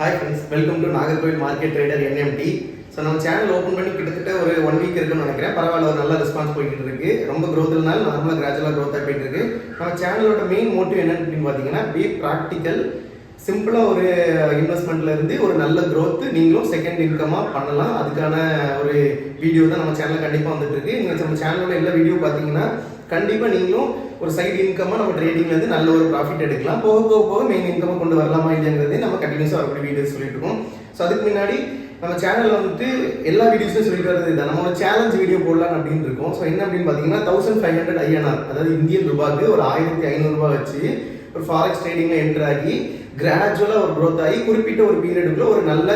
Hi friends, welcome to Nagercoil market trader NMT. So நம்ம channel open பண்ணி கிட்டத்தட்ட ஒரு 1 வீக் இருக்குன்னு நினைக்கிறேன். பரவாயில்ல, ஒரு நல்ல ரெஸ்பான்ஸ் போய்கிட்டு இருக்கு. ரொம்ப க்ரோத் இருந்தாலும் நார்மலாக கிராஜுவலாக க்ரோத்தாக போயிட்டு இருக்கு. நம்ம சேனலோட மெயின் மோட்டிவ் என்னன்னு அப்படின்னு பார்த்தீங்கன்னா, பி ப்ராக்டிக்கல், சிம்பிளாக ஒரு இன்வெஸ்ட்மெண்ட்ல இருந்து ஒரு நல்ல க்ரோத் நீங்களும் செகண்ட் இன்கமாக பண்ணலாம். அதுக்கான ஒரு வீடியோ தான் நம்ம சேனலில் கண்டிப்பாக வந்துட்டு இருக்கு. நீங்கள் நம்ம சேனலோட எல்லா வீடியோ பார்த்தீங்கன்னா கண்டிப்பாக நீங்களும் ஒரு சைடு இன்கமாக நம்ம ட்ரேடிங்லேருந்து நல்ல ஒரு ப்ராஃபிட் எடுக்கலாம். போக போக போக மெயின் இன்கமாக கொண்டு வரலாமா இல்லைங்கிறதே நம்ம கண்டினியூஸாக வரக்கூடிய வீடியோஸ் சொல்லிட்டு இருக்கோம். ஸோ அதுக்கு முன்னாடி நம்ம சேனலில் வந்துட்டு எல்லா வீடியோஸும் சொல்லிட்டு வரது இதான், நம்ம ஒரு சேலஞ்ச் வீடியோ போடலாம் அப்படின்னு இருக்கோம். ஸோ என்ன அப்படின்னு பார்த்தீங்கன்னா 1500 INR, அதாவது இந்தியன் ரூபாய்க்கு ஒரு 1500 ரூபாய் வச்சு ஒரு ஃபாரெக்ஸ் ட்ரேடிங்கில் என்டர் ஆகி கிராஜுவலாக ஒரு க்ரோத் ஆகி குறிப்பிட்ட ஒரு பீரியடுக்குள்ள ஒரு நல்ல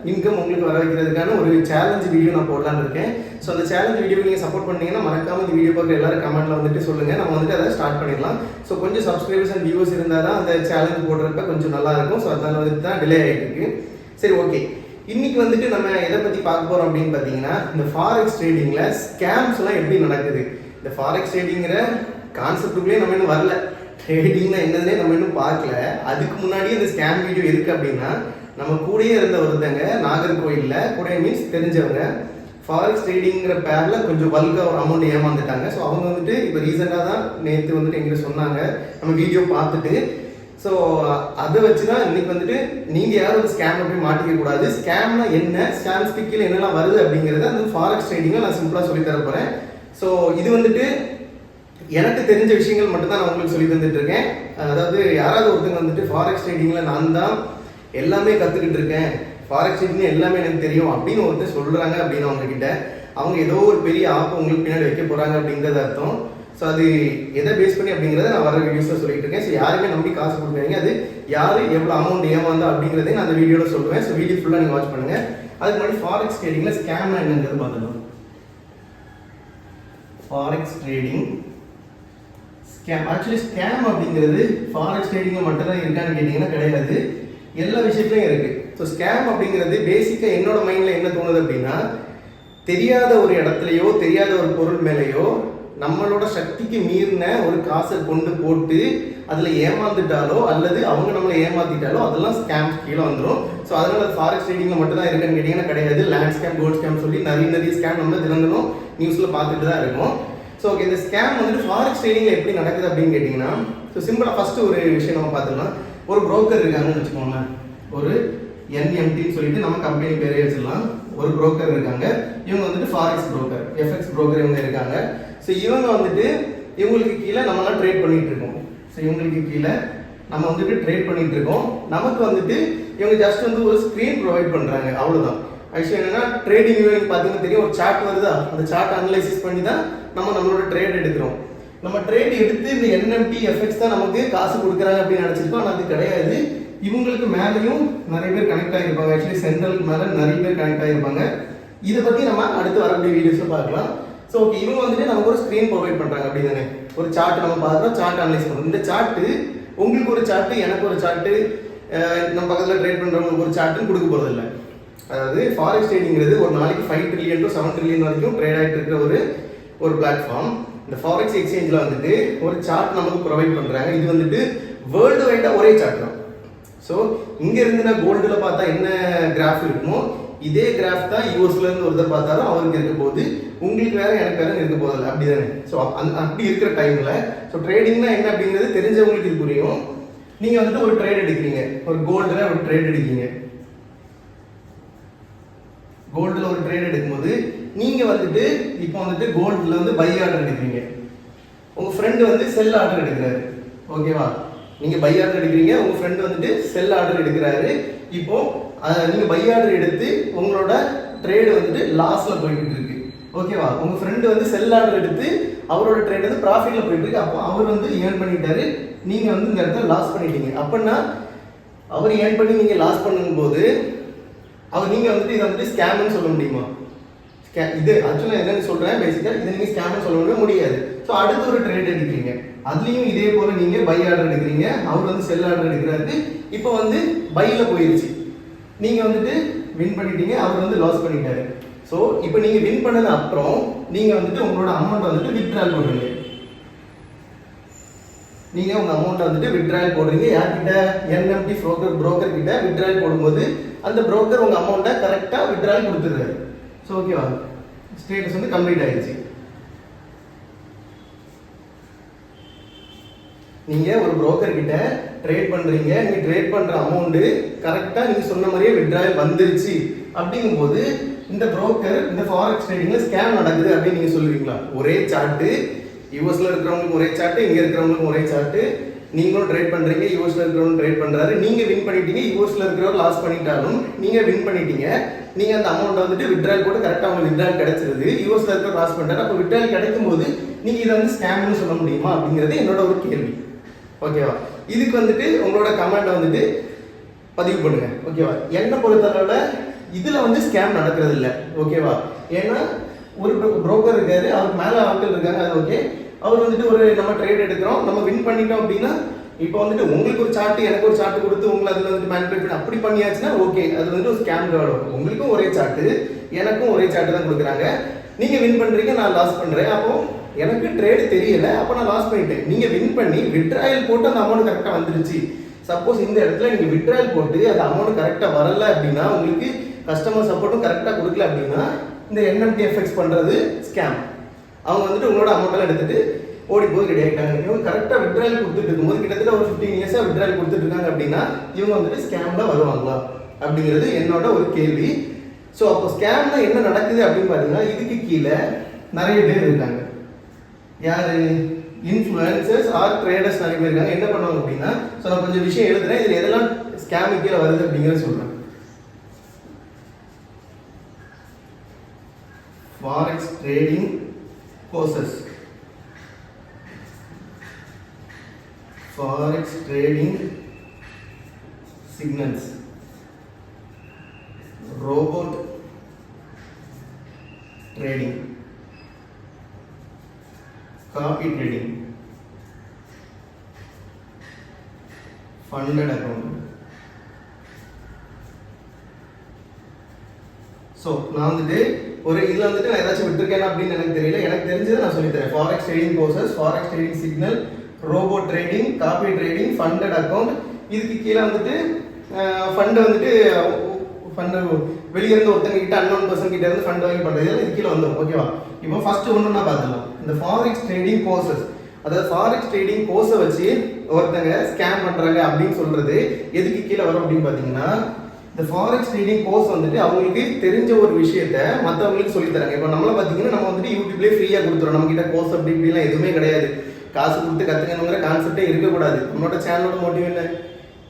இன்கம் உங்களுக்கு வர வைக்கிறதுக்கான ஒரு சேலஞ்ச் வீடியோ நான் போடலான்னு இருக்கேன். ஸோ அந்த சேலஞ்ச் வீடியோ நீங்கள் சப்போர்ட் பண்ணீங்கன்னா மறக்காம இந்த வீடியோ பார்க்குற எல்லாரும் கமெண்ட்ல வந்துட்டு சொல்லுங்க. நம்ம வந்துட்டு அதை ஸ்டார்ட் பண்ணிடலாம். ஸோ கொஞ்சம் சப்ஸ்கிரைபர்ஸ் அண்ட் வியூவர்ஸ் இருந்தால் தான் அந்த சேலஞ்ச் போடுறப்ப கொஞ்சம் நல்லா இருக்கும். ஸோ அதனால வந்துட்டு தான் டிலே ஆகிட்டு இருக்கு. சரி, ஓகே. இன்னைக்கு வந்துட்டு நம்ம எதை பற்றி பார்க்க போறோம் அப்படின்னு பார்த்தீங்கன்னா, இந்த ஃபாரெக்ஸ் ட்ரேடிங்ல ஸ்கேம்ஸ்லாம் எப்படி நடக்குது. இந்த ஃபாரெக்ஸ் ட்ரேடிங்கிற கான்செப்டுக்குள்ளேயே நம்ம இன்னும் வரல. ட்ரேடிங்னா என்னதுன்னே நம்ம இன்னும் பார்க்கல. அதுக்கு முன்னாடியே இந்த ஸ்கேம் வீடியோ இருக்கு அப்படின்னா, நம்ம கூடயே இருந்த ஒருத்தங்க நாகர்கோயிலில் கூட மீன்ஸ் தெரிஞ்சவங்க ஃபாரெக்ஸ் ட்ரேடிங்கிற பேரில் கொஞ்சம் பல்காக ஒரு அமௌண்ட் ஏமாந்துட்டாங்க. ஸோ அவங்க வந்துட்டு இப்போ ரீசெண்டாக தான் நேற்று வந்துட்டு எங்கிட்ட சொன்னாங்க, நம்ம வீடியோ பார்த்துட்டு. ஸோ அதை வச்சு தான் இன்னைக்கு வந்துட்டு நீங்கள் யாரும் ஒரு ஸ்கேம் போய் மாட்டிக்க கூடாது. ஸ்கேம்னா என்ன, ஸ்கேம் ஸ்பிக்கில் என்னெல்லாம் வருது அப்படிங்கிறத அந்த ஃபாரெக்ஸ் ட்ரேடிங்கை நான் சிம்பிளாக சொல்லி தர போகிறேன். ஸோ இது வந்துட்டு எனக்கு தெரிஞ்ச விஷயங்கள் மட்டும்தான் நான் உங்களுக்கு சொல்லி தந்துட்டு இருக்கேன். அதாவது யாராவது ஒருத்தங்க வந்துட்டு ஃபாரெக்ஸ் ட்ரேடிங்கில் நான் தான் எல்லாமே கற்றுக்கிட்டு இருக்கேன், ஃபாரெக்ஸ் ட்ரேடிங் எல்லாமே எனக்கு தெரியும் அப்படின்னு ஒருத்தர் சொல்கிறாங்க அப்படின்னா அவங்ககிட்ட, அவங்க ஏதோ ஒரு பெரிய ஆப் உங்களுக்கு பின்னாடி வைக்க போகிறாங்க அப்படிங்கிறது அர்த்தம். ஸோ அது எதை பேஸ் பண்ணி அப்படிங்கிறத நான் வர வீடியோஸில் சொல்லிட்டு இருக்கேன். ஸோ யாருமே நம்பி காசு கொடுக்குறீங்க, அது யார் எவ்வளோ அமௌண்ட் ஏமாந்தா அப்படிங்கிறதே நான் அந்த வீடியோவில் சொல்லுவேன். ஸோ வீடியோ ஃபுல்லாக நீங்கள் வாட்ச் பண்ணுங்கள். அதுக்கு முன்னாடி ஃபாரெக்ஸ் ட்ரேடிங்கில் ஸ்கேம் என்னங்கிறது பார்த்துக்கலாம். Forex trading scam, actually scam அப்படிங்கிறது ஃபாரெக்ஸ் ட்ரேடிங்கில் மட்டும்தான் இருக்கான்னு கேட்டிங்கன்னா கிடையாது, எல்லா விஷயத்துலையும் இருக்குது. ஸோ ஸ்கேம் அப்படிங்கிறது பேசிக்காக என்னோட மைண்டில் என்ன தோணுது அப்படின்னா, தெரியாத ஒரு இடத்துலையோ தெரியாத ஒரு பொருள் மேலேயோ நம்மளோட சக்திக்கு மீறின ஒரு காசை கொண்டு போட்டு அதில் ஏமாந்துட்டாலோ அல்லது அவங்க நம்மளை ஏமாத்திட்டாலோ அதெல்லாம் ஸ்கேம் கீழே வந்துடும். ஸோ அதனால அது ஃபாரெக்ஸ் ட்ரேடிங்கில் மட்டும் தான் இருக்குன்னு கேட்டிங்கன்னா கிடையாது. லேண்ட் ஸ்கேம், கோல்ட் ஸ்கேம் சொல்லி நிறைய ஸ்கேம் நம்ம தினந்தனும் நியூஸில் பார்த்துட்டு தான் இருக்கும். ஸோ ஓகே, இந்த ஸ்கேம் வந்துட்டு ஃபாரெக்ஸ் ட்ரேடிங்கில் எப்படி நடக்குது அப்படின்னு கேட்டிங்கன்னா, ஸோ சிம்பிளாக ஃபஸ்ட்டு ஒரு விஷயம் நம்ம பார்த்துக்கலாம். ஒரு புரோக்கர் இருக்காங்கன்னு வச்சுக்கோங்களேன், ஒரு என்எம்டின்னு சொல்லிட்டு நம்ம கம்பெனி பேரே வச்சுக்கலாம். ஒரு புரோக்கர் இருக்காங்க, இவங்க வந்துட்டு ஃபாரெக்ஸ் புரோக்கர், எஃப்எக்ஸ் புரோக்கர் இவங்க இருக்காங்க. ஸோ இவங்க வந்துட்டு இவங்களுக்கு கீழே நம்மளாம் ட்ரேட் பண்ணிட்டு இருக்கோம். ஸோ இவங்களுக்கு கீழே நம்ம வந்துட்டு ட்ரேட் பண்ணிட்டு இருக்கோம். நமக்கு வந்துட்டு இவங்க ஜஸ்ட் வந்து ஒரு ஸ்க்ரீன் ப்ரொவைட் பண்ணுறாங்க, அவ்வளோதான். ஆக்சுவலி என்னன்னா, ட்ரேடிங் பார்த்தீங்கன்னா தெரியும், ஒரு சார்ட் வருதா, அந்த சார்ட் அனலைசிஸ் பண்ணி தான் நம்மளோட ட்ரேட் எடுக்கிறோம். நம்ம ட்ரேட் எடுத்து இந்த என்எம்டி எஃப்எக்ஸ் தான் நமக்கு காசு கொடுக்குறாங்க அப்படின்னு நினச்சிருக்கோம். ஆனால் அது கிடையாது. இவங்களுக்கு மேலேயும் நிறைய பேர் கனெக்ட் ஆகிருப்பாங்க. ஆக்சுவலி சென்ட்ரலுக்கு மேலே நிறைய பேர் கனெக்ட் ஆகிருப்பாங்க. இதை பற்றி நம்ம அடுத்து வரக்கூடிய வீடியோஸில் பார்க்கலாம். ஸோ ஓகே, இவங்க வந்துட்டு நமக்கு ஒரு ஸ்க்ரீன் ப்ரொவைட் பண்ணுறாங்க அப்படி தானே. ஒரு சார்ட் நம்ம பார்க்குறோம், சார்ட் அனலைஸ் பண்ணுறோம். இந்த சார்ட்டு உங்களுக்கு ஒரு சார்ட்டு, எனக்கு ஒரு சார்ட்டு, நம்ம பக்கத்தில் ட்ரேட் பண்ணுறவங்களுக்கு ஒரு சார்ட்டுன்னு கொடுக்க போகிறது இல்லை. அதாவது ஃபாரெக்ஸ் ட்ரேடிங்கிறது ஒரு நாளைக்கு 5 trillion to 7 trillion வரைக்கும் ட்ரேட் ஆகிட்டு இருக்கிற ஒரு பிளாட்ஃபார்ம். இந்த ஃபாரெக்ஸ் எக்ஸ்சேஞ்சில் வந்துட்டு ஒரு சார்ட் நமக்கு ப்ரொவைட் பண்ணுறாங்க. இது வந்துட்டு வேர்ல்டு வைடாக ஒரே சார்ட் தான். ஸோ இங்கே இருந்து நான் கோல்டில் பார்த்தா என்ன கிராஃப் இருக்குமோ இதே கிராஃப் தான் யூஎஸ்லேருந்து ஒருத்தர் பார்த்தாலும் அவருக்கு இருக்க போகுது, உங்களுக்கு வேற எனக்கு வேற இருக்க போதில்லை, அப்படி தானே. ஸோ அப்படி இருக்கிற டைமில் ஸோ ட்ரேடிங்னா என்ன அப்படிங்கிறது தெரிஞ்சவங்களுக்கு இது புரியும். நீங்கள் வந்துட்டு ஒரு ட்ரேட் எடுக்கிறீங்க, ஒரு கோல்டில் ஒரு ட்ரேட் எடுக்கிறீங்க. கோல்டில் ஒரு ட்ரேட் எடுக்கும்போது நீங்கள் வந்துட்டு இப்போ வந்துட்டு கோல்டில் வந்து பை ஆர்டர் எடுக்கிறீங்க, உங்கள் ஃப்ரெண்டு வந்து செல் ஆர்டர் எடுக்கிறாரு. ஓகேவா, நீங்கள் பை ஆர்டர் எடுக்கிறீங்க, உங்கள் ஃப்ரெண்டு வந்துட்டு செல் ஆர்டர் எடுக்கிறாரு. இப்போ நீங்கள் பை ஆர்டர் எடுத்து உங்களோட ட்ரேடு வந்துட்டு லாஸில் போயிட்டு இருக்கு. ஓகேவா, உங்கள் ஃப்ரெண்டு வந்து செல் ஆர்டர் எடுத்து அவரோட ட்ரேட் வந்து ப்ராஃபிட்டில் போயிட்டு இருக்கு. அப்போ அவர் வந்து ஏர்ன் பண்ணிட்டாரு, நீங்கள் வந்து இந்த இடத்துல லாஸ் பண்ணிட்டீங்க. அப்படின்னா அவர் ஏர்ன் பண்ணி நீங்கள் லாஸ் பண்ணும்போது நீங்கள் வந்துட்டு இதை வந்துட்டு ஸ்கேம்னு சொல்ல முடியுமா? இது ஆக்சுவலாக என்னன்னு சொல்கிறேன், பேசிக்காக இதை நீங்கள் ஸ்கேம்னு சொல்ல முடியாது. ஸோ அடுத்து ஒரு ட்ரேட் எடுக்கிறீங்க, அதுலேயும் இதே போல் நீங்கள் பை ஆர்டர் எடுக்கிறீங்க, அவர் வந்து செல் ஆர்டர் எடுக்கிறாரு. இப்போ வந்து பையில் போயிடுச்சு, நீங்கள் வந்துட்டு வின் பண்ணிட்டீங்க, அவர் வந்து லாஸ் பண்ணிட்டாரு. ஸோ இப்போ நீங்கள் வின் பண்ணது அப்புறம் நீங்கள் வந்துட்டு உங்களோட அமௌண்ட் வந்துட்டு வித்ட்ரால் பண்ணுவீங்க. நீங்கள் உங்கள் அமௌண்ட்டை வந்துட்டு விட்ராயல் போடுறீங்க. யார்கிட்ட? என்எம்டி புரோக்கர் கிட்ட விட்ராயல் போடும்போது அந்த புரோக்கர் உங்கள் அமௌண்ட்டை கரெக்டாக விட்ராயல் கொடுத்துருக்காரு. ஸோ ஓகேவா, ஸ்டேட்டஸ் வந்து கம்ப்ளீட் ஆயிடுச்சு. நீங்கள் ஒரு புரோக்கர் கிட்ட ட்ரேட் பண்ணுறீங்க, நீங்கள் ட்ரேட் பண்ணுற அமௌண்ட்டு கரெக்டாக நீங்கள் சொன்ன மாதிரியே விட்ராயல் வந்துருச்சு அப்படிங்கும்போது இந்த புரோக்கர் இந்த ஃபாரெக்ஸ் ட்ரேடிங்கில் ஸ்கேம் நடக்குது அப்படின்னு நீங்கள் சொல்லுவீங்களா? ஒரே சார்ட்டு, யூஎஸ்ல இருக்கிறவங்களுக்கு ஒரே சார்ட்டு, இங்கே இருக்கிறவங்களுக்கு ஒரே சார்ட்டு, நீங்களும் ட்ரேட் பண்ணுறீங்க, யூஎஸ்ல இருக்கிறவங்க ட்ரேட் பண்ணுறாரு, நீங்கள் வின் பண்ணிட்டீங்க, யூஎஸ்ல இருக்கிறவர் லாஸ் பண்ணிட்டாலும் நீங்கள் வின் பண்ணிட்டீங்க. நீங்கள் அந்த அமௌண்ட்டை வந்துட்டு விட்ராயல் போட்டு கரெக்டாக உங்களுக்கு விட்ராயல் கிடைச்சிருது, யூஎஸ்ல இருக்கிற லாஸ் பண்ணுறாரு. அப்போ விட்ராயல் கிடைக்கும் போது நீங்கள் இதை வந்து ஸ்கேம்னு சொல்ல முடியுமா அப்படிங்கிறது என்னோட ஒரு கேள்வி. ஓகேவா, இதுக்கு வந்துட்டு உங்களோட கமெண்ட்டை வந்துட்டு பதிவு பண்ணுங்க. ஓகேவா, என்னை பொறுத்தளவில் இதில் வந்து ஸ்கேம் நடக்கிறது இல்லை. ஓகேவா, ஏன்னா ஒரு புரோக்கர் இருக்காரு, அவருக்கு மேலே ஆட்கள் இருக்காங்க, அது ஓகே. அவர் வந்துட்டு ஒரு நம்ம ட்ரேட் எடுக்கிறோம், நம்ம வின் பண்ணிட்டோம் அப்படின்னா இப்போ வந்துட்டு உங்களுக்கு ஒரு சார்ட்டு எனக்கு ஒரு சார்ட்டு கொடுத்து உங்களை அதில் வந்துட்டு மேனிபுலேட் பண்ணி அப்படி பண்ணியாச்சுன்னா ஓகே, அது வந்துட்டு ஒரு ஸ்கேம் வரும். உங்களுக்கும் ஒரே சார்ட்டு எனக்கும் ஒரே சார்ட்டு தான் கொடுக்குறாங்க, நீங்கள் வின் பண்ணுறீங்க, நான் லாஸ் பண்ணுறேன். அப்போ எனக்கு ட்ரேடு தெரியல, அப்போ நான் லாஸ் பண்ணிட்டேன். நீங்கள் வின் பண்ணி விட்ராயல் போட்டு அந்த அமௌண்ட் கரெக்டாக வந்துருச்சு. சப்போஸ் இந்த இடத்துல நீங்கள் விட்ராயல் போட்டு அந்த அமௌண்ட் கரெக்டாக வரல அப்படின்னா, உங்களுக்கு கஸ்டமர் சப்போர்ட்டும் கரெக்டாக கொடுக்கல அப்படின்னா இந்த என்எம்டிஎஃப்எக்ஸ் பண்ணுறது ஸ்கேம். அவங்க வந்துட்டு உங்களோட அமௌண்ட்டெல்லாம் எடுத்துட்டு ஓடி போய் ரெடி ஆகிட்டாங்க. இவங்க கரெக்டாக விட்ராயல் கொடுத்துட்டு இருக்கும்போது கிட்டத்தட்ட ஒரு 15 இயர்ஸாக விட்ராயல் கொடுத்துட்டு இருக்காங்க அப்படின்னா இவங்க வந்துட்டு ஸ்கேம்ல வருவாங்களா அப்படிங்கிறது என்னோட ஒரு கேள்வி. ஸோ அப்போ ஸ்கேம்ல என்ன நடக்குது அப்படின்னு பார்த்தீங்கன்னா இதுக்கு கீழே நிறைய பேர் இருக்காங்க. யாரு? இன்ஃப்ளூயன்சர்ஸ் ஆர் ட்ரேடர்ஸ் நிறைய பேர் இருக்காங்க. என்ன பண்ணுவாங்க அப்படின்னா, ஸோ நான் கொஞ்சம் விஷயம் எழுதுறேன், இதில் எதெல்லாம் ஸ்கேமு கீழே வருது அப்படிங்கிறத சொல்கிறேன். Forex trading courses, Forex trading signals, robot trading, copy trading, funded account. So நான் வந்துட்டு ஒரு இதில் வந்துட்டு நான் ஏதாச்சும் விட்டுருக்கேன் அப்படின்னு எனக்கு தெரியல. எனக்கு தெரிஞ்சதை நான் சொல்லித்தரேன். Forex trading courses, forex trading signal, robo trading, copy trading, funded account. இதுக்கு கீழே வந்துட்டு ஃபண்டு வந்துட்டு ஃபண்டு வெளியிருந்து ஒருத்தங்க கிட்ட அன்னோன் பர்சன் கிட்ட இருந்து ஃபண்ட் வாங்கி பண்ணுறது இது கீழே வந்துடும். ஓகேவா, இப்போ ஃபர்ஸ்ட் ஒன்று நான் பார்த்துக்கலாம். இந்த ஃபாரெக்ஸ் ட்ரேடிங் கோர்சஸ், அதாவது ஃபாரெக்ஸ் ட்ரேடிங் கோர்ஸை வச்சு ஒருத்தங்க ஸ்கேம் பண்ணுறாங்க அப்படின்னு சொல்கிறது எதுக்கு கீழே வரும் அப்படின்னு பார்த்தீங்கன்னா, இந்த ஃபாரெக்ஸ் ட்ரேடிங் கோர்ஸ் வந்துட்டு அவங்களுக்கு தெரிஞ்ச ஒரு விஷயத்த மற்றவங்களுக்கு சொல்லி தராங்க. இப்போ நம்மள பார்த்தீங்கன்னா நம்ம வந்துட்டு யூடியூப்லேயே ஃப்ரீயாக கொடுத்துறோம். நம்ம கிட்ட கோர்ஸ் அப்படி இப்படிலாம் எதுவுமே கிடையாது. காசு கொடுத்து கற்றுக்கணுங்கிற கான்செப்டே இருக்கக்கூடாது. நம்மளோட சேனலோட மோட்டிவ் என்ன?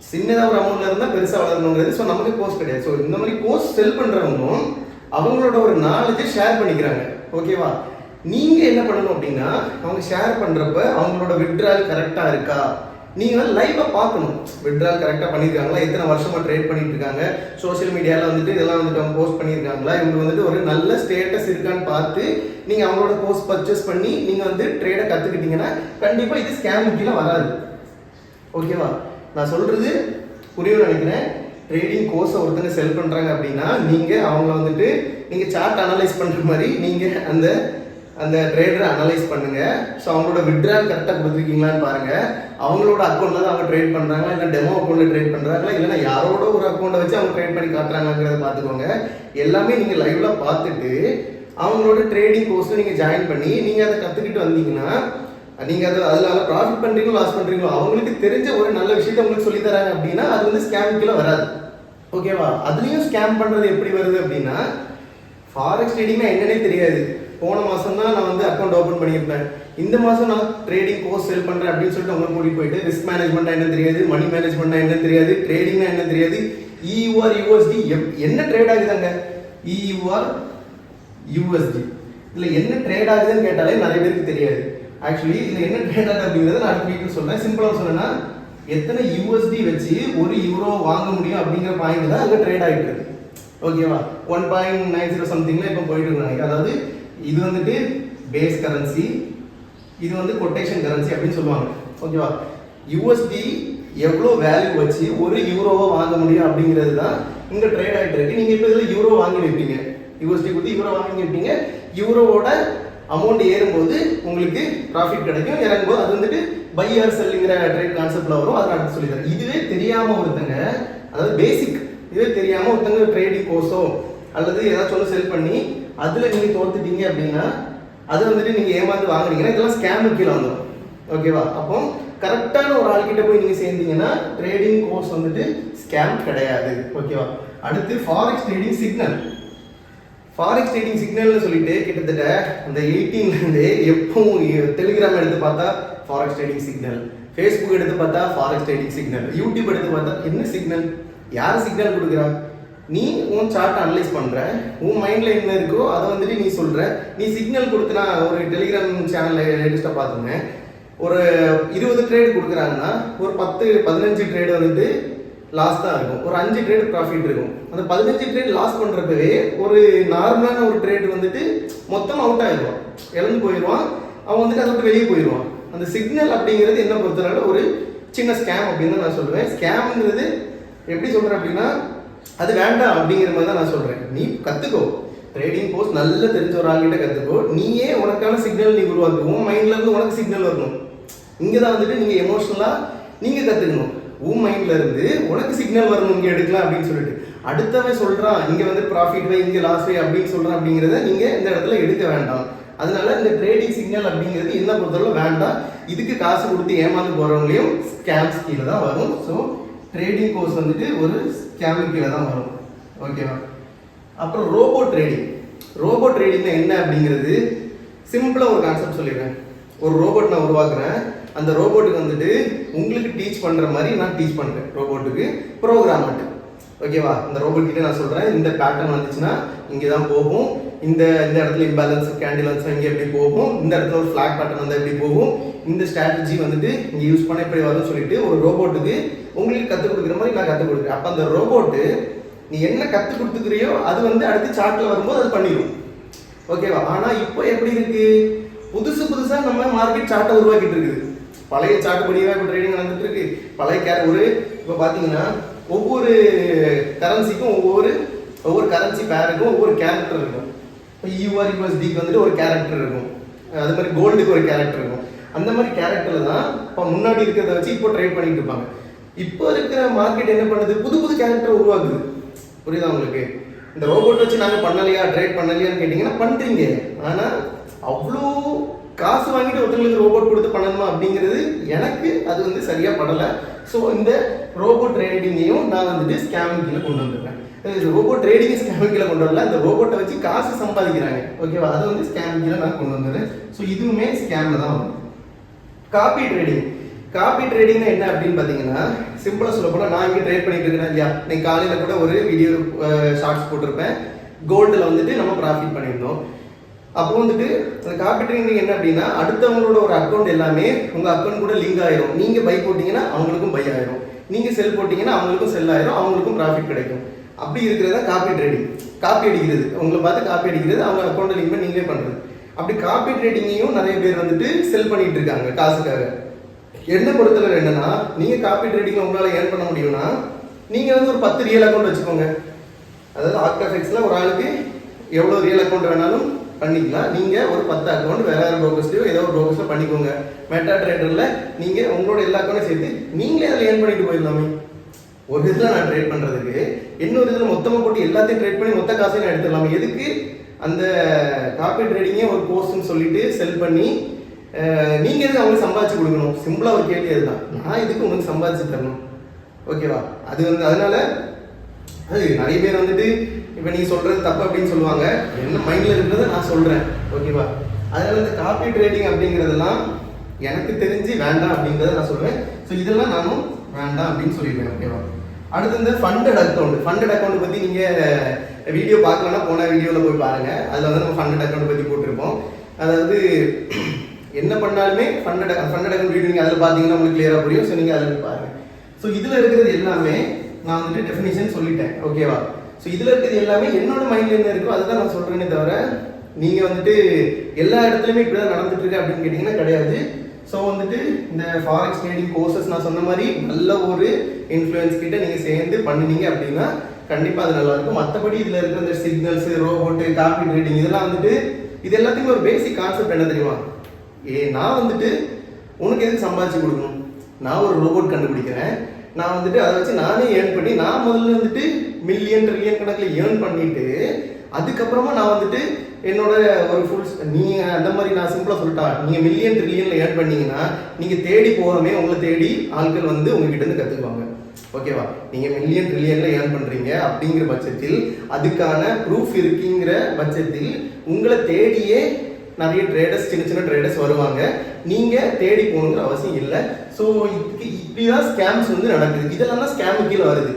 சின்னதாக ஒரு அமௌண்ட்ல இருந்தால் பெருசாக வளரணுங்கிறது. ஸோ நமக்கு கோர்ஸ் கிடையாது. ஸோ இந்த மாதிரி கோர்ஸ் செல் பண்ணுறவங்களும் அவங்களோட ஒரு நாலேஜை ஷேர் பண்ணிக்கிறாங்க. ஓகேவா, நீங்கள் என்ன பண்ணணும் அப்படின்னா, அவங்க ஷேர் பண்ணுறப்ப அவங்களோட விட்ராயல் கரெக்டாக இருக்கா நீங்கள் லைவாக பார்க்கணும். விட்ரால் கரெக்டாக பண்ணியிருக்காங்களா, எத்தனை வருஷமாக ட்ரேட் பண்ணிட்டு இருக்காங்க, சோஷியல் மீடியாவில் வந்துட்டு இதெல்லாம் வந்துட்டு அவங்க போஸ்ட் பண்ணியிருக்காங்களா, இவங்க வந்துட்டு ஒரு நல்ல ஸ்டேட்டஸ் இருக்கான்னு பார்த்து நீங்கள் அவங்களோட கோர்ஸ் பர்ச்சேஸ் பண்ணி நீங்கள் வந்து ட்ரேடை கற்றுக்கிட்டீங்கன்னா கண்டிப்பாக இது ஸ்கேம் கீழே வராது. ஓகேவா, நான் சொல்கிறது புரியும் நினைக்கிறேன். ட்ரேடிங் கோர்ஸை ஒருத்தங்க செல் பண்ணுறாங்க அப்படின்னா நீங்கள் அவங்கள வந்துட்டு நீங்கள் சார்ட் அனலைஸ் பண்ணுற மாதிரி நீங்கள் அந்த ட்ரேடரை அனலைஸ் பண்ணுங்க. ஸோ அவங்களோட விட்ரால் கரெக்டாக கொடுத்துருக்கீங்களான்னு பாருங்க. அவங்களோட அக்கௌண்ட்ல தான் அவங்க ட்ரேட் பண்ணுறாங்களா, இல்லை டெமோ அக்கௌண்ட்டில் ட்ரேட் பண்ணுறாங்களா, இல்லைன்னா யாரோட ஒரு அக்கௌண்ட்டை வச்சு அவங்க ட்ரேட் பண்ணி காட்டுறாங்கிறத பார்த்துக்கோங்க. எல்லாமே நீங்கள் லைவ்ல பார்த்துட்டு அவங்களோட ட்ரேடிங் கோர்ஸில் நீங்கள் ஜாயின் பண்ணி நீங்கள் அதை கற்றுக்கிட்டு வந்தீங்கன்னா நீங்கள் அதில் ப்ராஃபிட் பண்ணுறீங்களோ லாஸ் பண்ணுறீங்களோ அவங்களுக்கு தெரிஞ்ச ஒரு நல்ல விஷயத்தை உங்களுக்கு சொல்லித்தராங்க அப்படின்னா அது வந்து ஸ்கேமுக்குள்ள வராது. ஓகேவா, அதுலேயும் ஸ்கேம் பண்ணுறது எப்படி வருது அப்படின்னா, ஃபாரெக்ஸ் ட்ரேடிங்னா என்னன்னே தெரியாது. போன மாதம் தான் நான் வந்து அக்கௌண்ட் ஓப்பன் பண்ணியிருப்பேன், இந்த மாதம் நான் ட்ரேடிங் கோர்ஸ் செல் பண்ணுறேன் அப்படின்னு சொல்லிட்டு அவங்க கூட்டிகிட்டு போயிட்டு ரிஸ்க் மேனேஜ்மெண்ட்னா என்ன தெரியாது, மணி மேனேஜ்மெண்ட்னா என்ன தெரியாது, ட்ரேடிங்னா என்ன தெரியாது, EUR USD என்ன ட்ரேட் ஆகுதாங்க, EUR USD இதில் என்ன ட்ரேட் ஆகுதுன்னு கேட்டாலே நிறைய பேருக்கு தெரியாது. ஆக்சுவலி இதில் என்ன ட்ரேட் ஆகுது அப்படிங்கிறத நான் அடுத்த வீட்டில் சொல்கிறேன். சிம்பிளாக சொன்னேன்னா எத்தனை USD வச்சு ஒரு யூரோ வாங்க முடியும் அப்படிங்கிற பாயிண்ட் தான் அங்கே ட்ரேட் ஆகிட்டு இருக்கு. ஓகேவா, 1.90 சம்திங்ல இப்போ போயிட்டு இருக்காங்க. அதாவது இது வந்துட்டு பேஸ் கரன்சி, இது வந்து கொட்டேஷன் கரன்சி அப்படின்னு சொல்லுவாங்க. ஓகேவா, USD எவ்வளோ வேல்யூ வச்சு ஒரு யூரோவை வாங்க முடியும் அப்படிங்கிறது தான் இங்கே ட்ரேட் ஆகிட்டு இருக்கு. நீங்கள் இப்போ இதில் யூரோ வாங்கி வைப்பீங்க, USD கொடுத்து யூரோ வாங்கி வைப்பீங்க. யூரோவோட அமௌண்ட் ஏறும்போது உங்களுக்கு ப்ராஃபிட் கிடைக்கும், இறங்கும்போது அது வந்துட்டு பை ஆர் செல்லுங்கிற ட்ரேட் கான்செப்ட்ல வரும். அதை அடுத்து சொல்லி தரேன். இதுவே தெரியாம ஒருத்தங்க, அதாவது பேசிக் இதுவே தெரியாம ஒருத்தங்க ட்ரேடிங் கோர்ஸோ அல்லது ஏதாச்சும் ஒன்று செல் பண்ணி அதுல நீங்க தோத்துட்டீங்க அப்படின்னா அது வந்துட்டு நீங்க ஏமாந்து வாங்குறீங்கன்னா இதெல்லாம் ஸ்கேம் கீழே வந்துடும். ஓகேவா? அப்போ கரெக்டான ஒரு ஆள்கிட்ட போய் நீங்க சேர்ந்தீங்கன்னா ட்ரேடிங் கோர்ஸ் வந்துட்டு ஸ்கேம் கிடையாது. ஓகேவா? அடுத்து forex trading signal. Forex trading சிக்னல்னு சொல்லிட்டு கிட்டத்தட்ட அந்த 18லேருந்து எப்பவும் டெலிகிராம் எடுத்து பார்த்தா ஃபாரெக்ஸ் ட்ரேடிங் சிக்னல், ஃபேஸ்புக் எடுத்து பார்த்தா ஃபாரெக்ஸ் ட்ரேடிங் சிக்னல், யூடியூப் எடுத்து பார்த்தா என்ன சிக்னல், யார் சிக்னல் கொடுக்குறா? நீ உன் சார்ட் அனலைஸ் பண்ற, உன் மைண்ட்ல என்ன இருக்கோ அதை வந்துட்டு நீ சொல்ற. நீ சிக்னல் கொடுத்து, நான் ஒரு டெலிகிராம் சேனல்ல லேட்டஸ்டா பார்த்துங்க, ஒரு 20 ட்ரேட் கொடுக்குறாங்கன்னா ஒரு 10-15 ட்ரேட் வந்துட்டு லாஸ் தான் இருக்கும், ஒரு 5 ட்ரேட் ப்ராஃபிட் இருக்கும். அந்த 15 ட்ரேட் லாஸ் பண்றப்பவே ஒரு நார்மலான ஒரு ட்ரேட் வந்துட்டு மொத்தம் அவுட் ஆயிடுவான், இழந்து போயிடுவான், அவன் வந்துட்டு அதை விட்டு வெளியே போயிடுவான். அந்த சிக்னல் அப்படிங்கிறது என்ன பொறுத்தனால ஒரு சின்ன ஸ்கேம் அப்படின்னு தான் நான் சொல்லுவேன். ஸ்கேம்ங்கிறது எப்படி சொல்றேன் அப்படின்னா அது வேண்டாம் அப்படிங்கிற மாதிரி தான் நான் சொல்றேன். நீ கத்துக்கோ, ட்ரேடிங் கோர்ஸ் நல்லா தெரிஞ்ச ஒரு ஆள்கிட்ட கத்துக்கோ, நீயே உனக்கான சிக்னல் நீ உருவாக்கு, உன் மைண்ட்ல இருந்து உனக்கு சிக்னல் வரணும். இங்கதான் வந்துட்டு நீங்க எமோஷனலா நீங்க கத்துக்கணும், உன் மைண்ட்ல இருந்து உனக்கு சிக்னல் வரணும், இங்க எடுக்கலாம் அப்படின்னு சொல்லிட்டு. அடுத்தவன் சொல்றான் இங்க வந்து ப்ராஃபிட் வை இங்க லாஸ் வை அப்படின்னு சொல்றான், அப்படிங்கிறத நீங்க இந்த இடத்துல எடுக்க வேண்டாம். அதனால இந்த ட்ரேடிங் சிக்னல் அப்படிங்கிறது என்ன பொறுத்தவரை வேண்டாம். இதுக்கு காசு கொடுத்து ஏமாந்து போறவங்களையும் ஸ்கேம்ஸ் கீழே தான் வரும். ஸோ ட்ரேடிங் கோர்ஸ் வந்துட்டு ஒரு ஸ்கேம் கீழே தான் வரும். ஓகேவா? அப்புறம் ரோபோ ட்ரேடிங். ரோபோ ட்ரேடிங்னா என்ன அப்படிங்கிறது சிம்பிளா ஒரு கான்செப்ட் சொல்லிடுறேன். ஒரு ரோபோட் நான் உருவாக்குறேன், அந்த ரோபோட்டுக்கு வந்துட்டு உங்களுக்கு டீச் பண்ற மாதிரி நான் டீச் பண்றேன். ரோபோட்டுக்கு ப்ரோக்ராம். ஓகேவா? இந்த ரோபோட் கிட்ட நான் சொல்றேன் இந்த பேட்டர்ன் வந்துச்சுன்னா இங்கதான் போகும், இந்த இடத்துல இம்பேலன்ஸ் கேண்டில் வந்து இங்க எப்படி போகும், இந்த இடத்துல ஒரு ஃபிளாக் பேட்டர்ன் வந்து எப்படி போகும், இந்த ஸ்ட்ராட்டஜி வந்துட்டு இங்க யூஸ் பண்ண எப்படி வரும்னு சொல்லிட்டு ஒரு ரோபோட்டுக்கு உங்களுக்கு கற்றுக் கொடுக்குற மாதிரி நான் கற்றுக் கொடுக்குறேன். அப்ப அந்த ரோபோட்டு நீ என்ன கற்றுக் கொடுத்துக்கிறியோ அது வந்து அடுத்து சார்ட்ல வரும்போது அது பண்ணிடும். ஓகேவா? ஆனா இப்போ எப்படி இருக்கு, புதுசா நம்ம மார்க்கெட் சார்ட்டை உருவாக்கிட்டு இருக்குது. பழைய சார்ட் படியா இப்போ ட்ரேடிங் நடந்துட்டு இருக்கு. பழைய ஒரு இப்போ பாத்தீங்கன்னா ஒவ்வொரு கரன்சிக்கும் ஒவ்வொரு கரன்சி பேருக்கும் ஒவ்வொரு கேரக்டர் இருக்கும். இப்போ USDக்கு வந்துட்டு ஒரு கேரக்டர் இருக்கும், அது மாதிரி கோல்டுக்கு ஒரு கேரக்டர் இருக்கும். அந்த மாதிரி கேரக்டர்ல தான் இப்போ முன்னாடி இருக்கிறத வச்சு இப்போ ட்ரேட் பண்ணிட்டு இருப்பாங்க. இப்போ இருக்கிற மார்க்கெட் என்ன பண்ணுது, புது கேரக்டர் உருவாக்குது. புரியுதா உங்களுக்கு? இந்த ரோபோட் வச்சு நாங்கள் பண்ணலையா ட்ரேட் பண்ணலையான்னு கேட்டிங்கன்னா பண்ணுறீங்க. ஆனால் அவ்வளோ காசு வாங்கிட்டு ஒருத்தங்களுக்கு ரோபோட் கொடுத்து பண்ணணுமா அப்படிங்கிறது எனக்கு அது வந்து சரியா படலை. ஸோ இந்த ரோபோட் ட்ரேடிங்கையும் நான் வந்துட்டு ஸ்கேமிங் கீழே கொண்டு வந்துடுறேன். ரோபோட் ட்ரேடிங் ஸ்கேமிங் கீழே கொண்டு வரல, இந்த ரோபோட்டை வச்சு காசு சம்பாதிக்கிறாங்க. ஓகேவா? அதை வந்து ஸ்கேமிங் கீழே நான் கொண்டு வந்துடுறேன். ஸோ இதுவுமே ஸ்கேம்ல தான் வரும். Copy trading. காப்பி ட்ரேடிங்னா என்ன அப்படின்னு பார்த்தீங்கன்னா சிம்பிளா சொல்ல போனால் நான் இங்கே ட்ரேட் பண்ணிட்டு இருக்கிறேன் இல்லையா, இன்னைக்கு காலையில் கூட ஒரு வீடியோ ஷார்ட்ஸ் போட்டிருப்பேன், கோல்டில் வந்துட்டு நம்ம ப்ராஃபிட் பண்ணியிருந்தோம். அப்போ வந்துட்டு அந்த காப்பி ட்ரேடிங் என்ன அப்படின்னா அடுத்தவங்களோட ஒரு அக்கௌண்ட் எல்லாமே உங்க அக்கௌண்ட் கூட லிங்க் ஆயிரும். நீங்க பை போட்டீங்கன்னா அவங்களுக்கும் பை ஆயிரும், நீங்க செல் போட்டீங்கன்னா அவங்களுக்கும் செல் ஆயிரும், அவங்களுக்கும் ப்ராஃபிட் கிடைக்கும். அப்படி இருக்கிறதா காப்பி ட்ரேடிங். காப்பி அடிக்கிறது, உங்களை பார்த்து காப்பி அடிக்கிறது, அவங்க அக்கௌண்ட் லிங்க் பண்ணி நீங்களே பண்றது. அப்படி காப்பி ட்ரேடிங்கையும் நிறைய பேர் வந்துட்டு செல் பண்ணிட்டு இருக்காங்க காசுக்காக. என்ன பொறுத்தவரை என்னன்னா நீங்க காப்பி ட்ரேடிங் உங்களால ஏர்ன் பண்ண முடியும்னா நீங்க வந்து ஒரு 10 ரியல் அக்கௌண்ட் வச்சுக்கோங்க. அதாவது ஆக்டாஃபெக்ஸ்ல ஒரு ஆளுக்கு எவ்வளவு ரியல் அக்கௌண்ட் வேணாலும் பண்ணிக்கலாம். நீங்க ஒரு 10 அக்கௌண்ட் வேற ப்ரோக்கர்ஸ்லயோ ஏதோ ஒரு ப்ரோக்கர்ஸ்ல பண்ணிக்கோங்க. மெட்டா ட்ரேடர்ல நீங்க உங்களோட எல்லா அக்கௌண்ட்டும் சேர்த்து நீங்களே அதில் ஏர்ன் பண்ணிட்டு போயிடலாமே. ஒரு இதில் நான் ட்ரேட் பண்றதுக்கு இன்னொரு இதில் மொத்தமாக போட்டு எல்லாத்தையும் ட்ரேட் பண்ணி மொத்த காசையும் நான் எடுத்துடலாமே. எதுக்கு அந்த காப்பி ட்ரேடிங்கே ஒரு கோர்ஸ்ன்னு சொல்லிட்டு செல் பண்ணி நீங்க எதுக்கு அவங்களுக்கு சம்பாதிச்சு கொடுக்கணும்? சிம்பிளா ஒரு கேள்வி அதுதான். நான் இதுக்கு உங்களுக்கு சம்பாதிச்சு தரணும். ஓகேவா? அது வந்து அதனால அது நிறைய பேர் வந்துட்டு இப்போ நீ சொல்றது தப்பு அப்படின்னு சொல்லுவாங்க. என்ன மைண்ட்ல இருக்கிறத நான் சொல்றேன். ஓகேவா? அதனால இந்த காப்பி ட்ரேடிங் அப்படிங்கிறதெல்லாம் எனக்கு தெரிஞ்சு வேண்டாம் அப்படிங்கிறத நான் சொல்லுவேன். ஸோ இதெல்லாம் நானும் வேண்டாம் அப்படின்னு சொல்லிடுவேன். ஓகேவா? அடுத்து இந்த ஃபண்டட் அக்கௌண்ட் பத்தி நீங்க வீடியோ பார்க்கலன்னா போன வீடியோல போய் பாருங்க. அதுல வந்து நம்ம ஃபண்டட் அக்கௌண்ட் பத்தி போட்டிருப்போம். அதாவது என்ன பண்ணாலுமே ஃபண்டட் அக்கௌண்ட் வீடியோ நீங்க அதில் பார்த்தீங்கன்னா உங்களுக்கு கிளியரா புரியும். ஸோ நீங்க அதில் பாருங்க. ஸோ இதுல இருக்கிறது எல்லாமே நான் வந்துட்டு டெஃபினிஷன் சொல்லிட்டேன். ஓகேவா? ஸோ இதுல இருக்கிறது எல்லாமே என்னோட மைண்ட்ல என்ன இருக்கோ அதுதான் நான் சொல்றேனே தவிர நீங்க வந்துட்டு எல்லா இடத்துலயுமே இப்படிதான் நடந்துட்டு இருக்கு அப்படின்னு கேட்டீங்கன்னா கிடையாது. ஸோ வந்துட்டு இந்த ஃபாரெக்ஸ் ட்ரேடிங் கோர்சஸ் நான் சொன்ன மாதிரி நல்ல ஒரு இன்ஃப்ளூயன்ஸ் கிட்ட நீங்க சேர்ந்து பண்ணினீங்க அப்படின்னா கண்டிப்பா அது நல்லா இருக்கும். மற்றபடி இதுல இருக்கிற இந்த சிக்னல்ஸ், ரோபோட், காப்பி ட்ரேடிங் இதெல்லாம் வந்துட்டு இது எல்லாத்துக்குமே ஒரு பேசிக் கான்செப்ட் என்ன தெரியுமா? நான் வந்துட்டு உனக்கு எதுக்கு சம்பாதிச்சு கொடுக்கணும்? நான் ஒரு ரோபோட் கண்டுபிடிக்கிறேன், நான் வந்துட்டு அதை வச்சு நானே ஏர்ன் பண்ணி நான் முதல்ல வந்துட்டு மில்லியன் ட்ரில்லியன் கணக்கில் ஏர்ன் பண்ணிட்டு அதுக்கப்புறமா நான் வந்துட்டு என்னோட ஒரு நீங்கள் அந்த மாதிரி நான் சிம்பிளாக சொல்லிட்டா, நீங்கள் மில்லியன் ட்ரில்லியனில் ஏர்ன் பண்ணீங்கன்னா நீங்கள் தேடி போகாமே உங்களை தேடி ஆட்கள் வந்து உங்ககிட்ட இருந்து கற்றுக்குவாங்க. ஓகேவா? நீங்கள் மில்லியன் ட்ரில்லியனில் ஏர்ன் பண்ணுறீங்க அப்படிங்கிற பட்சத்தில் அதுக்கான ப்ரூஃப் இருக்குங்கிற பட்சத்தில் உங்களை தேடியே நிறைய ட்ரேடர்ஸ் சின்ன சின்ன ட்ரேடர்ஸ் வருவாங்க. நீங்கள் தேடி போகணுங்கிற அவசியம் இல்லை. ஸோ இப்படிதான் ஸ்கேம்ஸ் வந்து நடக்குது. இதெல்லாம் தான் ஸ்கேமு கீழே வருது.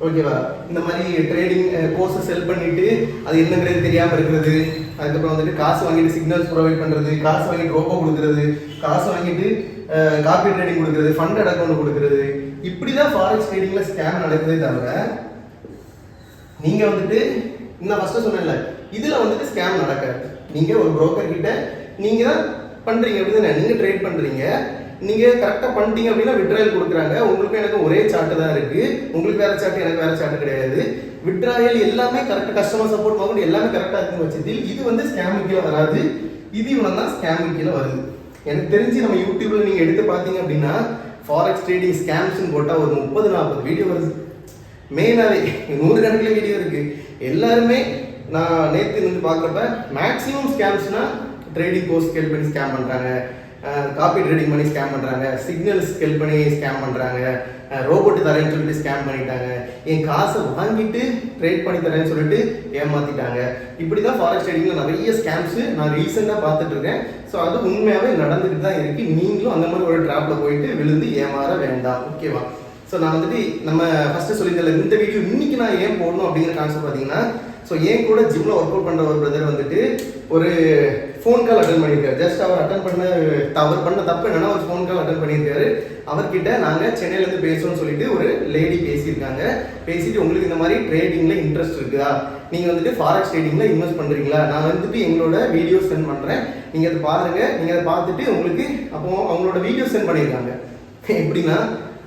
ஓகேவா? இந்த மாதிரி ட்ரேடிங் கோர்ஸை செல் பண்ணிட்டு அது என்னங்கிறது தெரியாமல் இருக்கிறது, அதுக்கப்புறம் வந்துட்டு காசு வாங்கிட்டு சிக்னல்ஸ் ப்ரொவைட் பண்ணுறது, காசு வாங்கிட்டு ரோபோ கொடுக்குறது, காசு வாங்கிட்டு காப்பி ட்ரேடிங் கொடுக்குறது, ஃபண்டட் அக்கௌண்ட் கொடுக்குறது, இப்படி தான் ஃபாரெக்ஸ் ட்ரேடிங்கில் ஸ்கேம் நடக்குதே தவிர நீங்கள் வந்துட்டு நான் ஃபஸ்ட்டு சொன்னேன்ல இதில் வந்துட்டு ஸ்கேம் நடக்காது. நீங்கள் ஒரு புரோக்கர் கிட்ட நீங்கள் தான் பண்ணுறீங்க அப்படின்னு நீங்கள் ட்ரேட் பண்ணுறீங்க, நீங்கள் கரெக்டாக பண்ணிட்டீங்க அப்படின்னா விட்ராயல் கொடுக்குறாங்க. உங்களுக்கு எனக்கு ஒரே சார்ட்டு தான் இருக்குது, உங்களுக்கு வேறு சார்ட்டு எனக்கு வேறு சார்ட்டு கிடையாது. விட்ராயல் எல்லாமே கரெக்டாக கஸ்டமர் சப்போர்ட் மாதிரி எல்லாமே கரெக்டாக இருக்குன்னு வச்சதில் இது வந்து ஸ்கேமு கீழே வராது. இது இவனை தான் ஸ்கேமு கீழே வருது. எனக்கு தெரிஞ்சு நம்ம யூடியூப்ல நீங்கள் எடுத்து பார்த்தீங்க அப்படின்னா ஃபாரெக்ஸ் ட்ரேடிங் ஸ்கேம்ஸ்ன்னு போட்டால் ஒரு 30-40 வீடியோ வருது. மெயினாகவே 100 கணக்கில் வீடியோ இருக்குது. எல்லாருமே நான் நேற்று வந்து பார்க்குறப்ப மேக்ஸிமம் ஸ்கேம்ஸ்னால் ட்ரேடிங் கோர்ஸ் ஸ்கேல் பண்ணி ஸ்கேம் பண்ணுறாங்க, காப்பி ட்ரேடிங் பண்ணி ஸ்கேம் பண்ணுறாங்க, சிக்னல் ஸ்கேல் பண்ணி ஸ்கேம் பண்ணுறாங்க, ரோபோட்டு தரேன்னு சொல்லிட்டு ஸ்கேம் பண்ணிட்டாங்க, என் காசை வாங்கிட்டு ட்ரேட் பண்ணி தரேன்னு சொல்லிட்டு ஏமாற்றிட்டாங்க. இப்படி தான் ஃபாரெக்ஸ் ட்ரேடிங்கில் நிறைய ஸ்கேம்ஸு நான் ரீசெண்டாக பார்த்துட்டு இருக்கேன். ஸோ அது உண்மையாகவே நடந்துட்டு தான் இருக்குது. நீங்களும் அந்த மாதிரி ஒரு ட்ராப்பில் போயிட்டு விழுந்து ஏமாற வேண்டாம். ஓகேவா? ஸோ நான் வந்துட்டு நம்ம ஃபஸ்ட்டு சொல்லியிருந்தேன் இந்த வீடியோ இன்னைக்கு நான் ஏன் போடணும் அப்படிங்கிற கான்செப்ட் பார்த்தீங்கன்னா, ஸோ ஏன் கூட ஜிம்மில் ஒர்க் அவுட் பண்ணுற ஒரு பிரதர் வந்துட்டு ஒரு ஃபோன் கால் அட்டன் பண்ணியிருக்காரு. ஜஸ்ட் அவர் அட்டன் பண்ண தப்பு என்னன்னா ஒரு ஃபோன் கால் அட்டன் பண்ணியிருக்காரு. அவர்கிட்ட நாங்கள் சென்னையிலேருந்து பேசுவோம்னு சொல்லிட்டு ஒரு லேடி பேசியிருக்காங்க. பேசிட்டு உங்களுக்கு இந்த மாதிரி ட்ரேடிங்கில் இன்ட்ரெஸ்ட் இருக்குதா, நீங்கள் வந்துட்டு ஃபாரெக்ஸ் ட்ரேடிங்கில் இன்வெஸ்ட் பண்ணுறீங்களா, நான் வந்துட்டு எங்களோட வீடியோ சென்ட் பண்ணுறேன், நீங்கள் அதை பாருங்கள், நீங்கள் அதை பார்த்துட்டு உங்களுக்கு அப்போ அவங்களோட வீடியோ சென்ட் பண்ணியிருக்காங்க. எப்படின்னா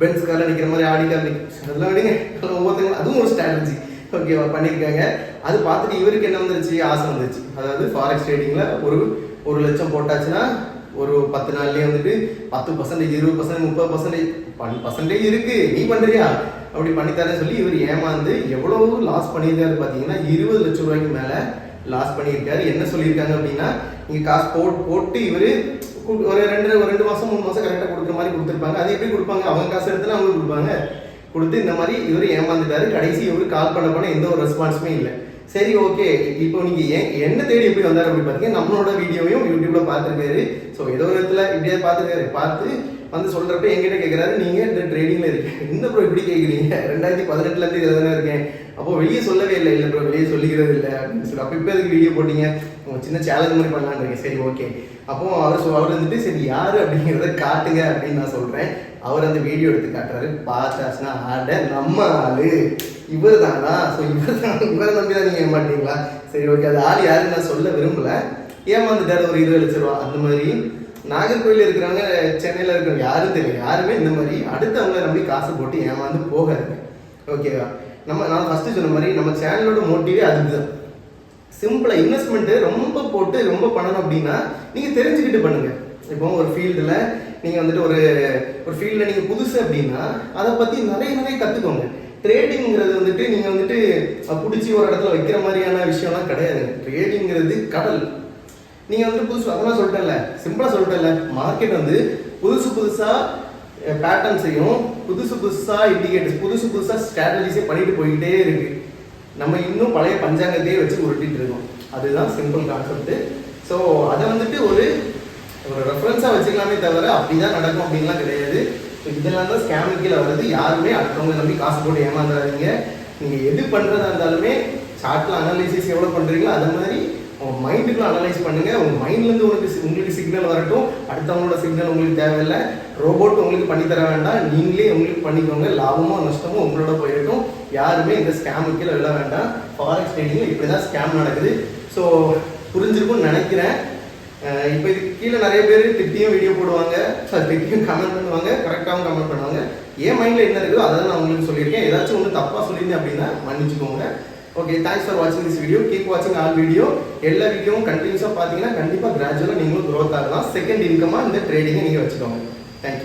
பென்ஸ் காரில் நிற்கிற மாதிரி ஆடி கார் அதெல்லாம் விடுங்க, ஒவ்வொருத்தங்களும் அதுவும் ஒரு ஸ்ட்ராட்டஜி. ஓகேவா? பண்ணியிருக்காங்க. அது பார்த்துட்டு இவருக்கு என்ன வந்துருச்சு, ஆசை வந்துருச்சு. அதாவது ஃபாரெக்ஸ் ட்ரேடிங்கில் ஒரு லட்சம் போட்டாச்சுன்னா ஒரு 10 நாள்லேயே வந்துட்டு 10%, 20%, 30% இருக்குது, நீ பண்ணுறியா அப்படி பண்ணித்தரேன்னு சொல்லி இவர் ஏமாந்து எவ்வளோ லாஸ் பண்ணியிருக்காரு பார்த்தீங்கன்னா 20 லட்சம் ரூபாய்க்கு மேலே லாஸ் பண்ணியிருக்காரு. என்ன சொல்லியிருக்காங்க அப்படின்னா, நீங்கள் காசு போட்டு இவர் ஒரு 2 மாதம் 3 மாதம் கரெக்டாக கொடுக்குற மாதிரி கொடுத்துருப்பாங்க. அது எப்படி கொடுப்பாங்க, அவங்க காசு எடுத்துனா அவங்களுக்கு கொடுப்பாங்க. கொடுத்து இந்த மாதிரி இவர் ஏமாந்துட்டாரு. கடைசி இவர் கால் பண்ண எந்த ஒரு ரெஸ்பான்ஸுமே இல்லை. சரி ஓகே, இப்போ நீங்கள் என்ன தேடி எப்படி வந்தார் அப்படி பார்த்தீங்கன்னா நம்மளோட வீடியோவையும் யூடியூப்ல பார்த்துருக்காரு. ஸோ ஏதோ ஒரு இடத்துல இப்படியே பார்த்துருக்காரு. பார்த்து வந்து சொல்கிறப்ப என்கிட்ட கேட்குறாரு, நீங்கள் இந்த ட்ரேடிங்கில் இருக்கீங்க, இந்த ப்ரோ இப்படி கேட்குறீங்க, 2018 இதில் தானே இருக்கேன், அப்போ வெளியே சொல்லவே இல்லை. இல்லை ப்ரோ வெளியே சொல்லிக்கிறது இல்லை அப்படின்னு சொல்லி. அப்போ இப்போ எதுக்கு வீடியோ போட்டீங்க, சின்ன சேலஞ்ச் மாதிரி பண்ணலான்னு இருக்கேன். சரி ஓகே. அப்போ அவர் வந்துட்டு சரி யார் அப்படிங்கிறத காட்டுங்க அப்படின்னு நான் சொல்கிறேன். அவர் அந்த வீடியோ எடுத்து காட்டுறாரு. பார்த்தாச்சுன்னா ஆட நம்ம ஆளு இவர் தானா, ஸோ இவரை நம்பி தான் நீங்கள் ஏமாட்டீங்களா? சரி ஓகே, அது ஆள் யாருன்னு நான் சொல்ல விரும்பல. ஏமாந்துட்டாரு ஒரு 20 லட்ச ரூபா. அந்த மாதிரி நாகர்கோவில் இருக்கிறவங்க, சென்னையில் இருக்கிறவங்க யாரும் தெரியும், யாருமே இந்த மாதிரி அடுத்தவங்களை நம்பி காசு போட்டு ஏமாந்து போகாதுங்க. ஓகேவா? நான் ஃபஸ்ட்டு சொன்ன மாதிரி நம்ம சேனலோட மோட்டிவே அதுதான். சிம்பிளாக இன்வெஸ்ட்மெண்ட்டு ரொம்ப போட்டு ரொம்ப பண்ணணும் அப்படின்னா நீங்கள் தெரிஞ்சுக்கிட்டு பண்ணுங்கள். இப்போ ஒரு ஃபீல்டில் நீங்கள் வந்துட்டு ஒரு ஃபீல்டில் நீங்கள் புதுசு அப்படின்னா அதை பற்றி நிறைய கற்றுக்கோங்க. ட்ரேடிங்கிறது வந்துட்டு நீங்கள் வந்துட்டு பிடிச்சி ஒரு இடத்துல வைக்கிற மாதிரியான விஷயம்லாம் கிடையாது. ட்ரேடிங்கிறது கடல். நீங்கள் வந்துட்டு புதுசு அதெல்லாம் சொல்லிட்டேன்ல, சிம்பிளாக சொல்லிட்டேன்ல, மார்க்கெட் வந்து புதுசாக பேட்டர்ன்ஸையும் புதுசாக இண்டிகேட்டர்ஸ் புதுசாக ஸ்ட்ராட்டஜிஸே பண்ணிட்டு போய்கிட்டே இருக்கு. நம்ம இன்னும் பழைய பஞ்சாங்கத்தையே வச்சு உருட்டிட்டு இருக்கோம். அதுதான் சிம்பிள் கான்செப்ட். ஸோ அதை வந்துட்டு ஒரு ரெஃபரன்ஸாக வச்சுக்கலாமே தவிர அப்படிதான் நடக்கும் அப்படின்லாம் கிடையாது. ஸோ இதெல்லாம் தான் ஸ்கேம் கீழே வருது. யாருமே அடுத்தவங்க நம்பி காசு போட்டு ஏமாந்துடாதீங்க. நீங்கள் எது பண்ணுறதா இருந்தாலுமே சார்ட்டில் அனலைசிஸ் எவ்வளோ பண்ணுறீங்களோ அது மாதிரி உங்கள் மைண்டுக்குள்ள அனலைஸ் பண்ணுங்கள். உங்கள் மைண்ட்லேருந்து உங்களுக்கு சிக்னல் வரட்டும். அடுத்தவங்களோட சிக்னல் உங்களுக்கு தேவையில்லை. ரோபோட் உங்களுக்கு பண்ணித்தர வேண்டாம், நீங்களே உங்களுக்கு பண்ணிக்கோங்க. லாபமோ நஷ்டமோ உங்களோட போயிடட்டும். யாருமே இந்த ஸ்கேமு கீழே விழ வேண்டாம். ஃபாரெக்ஸ் ட்ரேடிங்கில் இப்படி தான் ஸ்கேம் நடக்குது. ஸோ புரிஞ்சிருக்கும்னு நினைக்கிறேன். இப்போ இதுக்கு கீழே நிறைய பேர் திட்டியும் வீடியோ போடுவாங்க, திட்டியும் கமெண்ட் பண்ணுவாங்க, கரெக்டாகவும் கமெண்ட் பண்ணுவாங்க. என் மைண்டில் என்ன இருக்குதோ அதை நான் உங்களுக்கு சொல்லியிருக்கேன். ஏதாச்சும் ஒன்று தப்பாக சொல்லியிருந்தேன் அப்படின்னா மன்னிச்சுக்கோங்க. ஓகே, தேங்க்ஸ் ஃபார் வாட்சிங் திஸ் வீடியோ. கீப் வாட்சிங் ஆல் வீடியோ. எல்லா வீடியோவும் கண்டினியூஸாக பார்த்தீங்கன்னா கண்டிப்பாக கிராஜுவலாக நீங்களும் க்ரோத் ஆகலாம். செகண்ட் இன்கமாக இந்த ட்ரேடிங்கை நீங்கள் வச்சுக்கோங்க. தேங்க்யூ.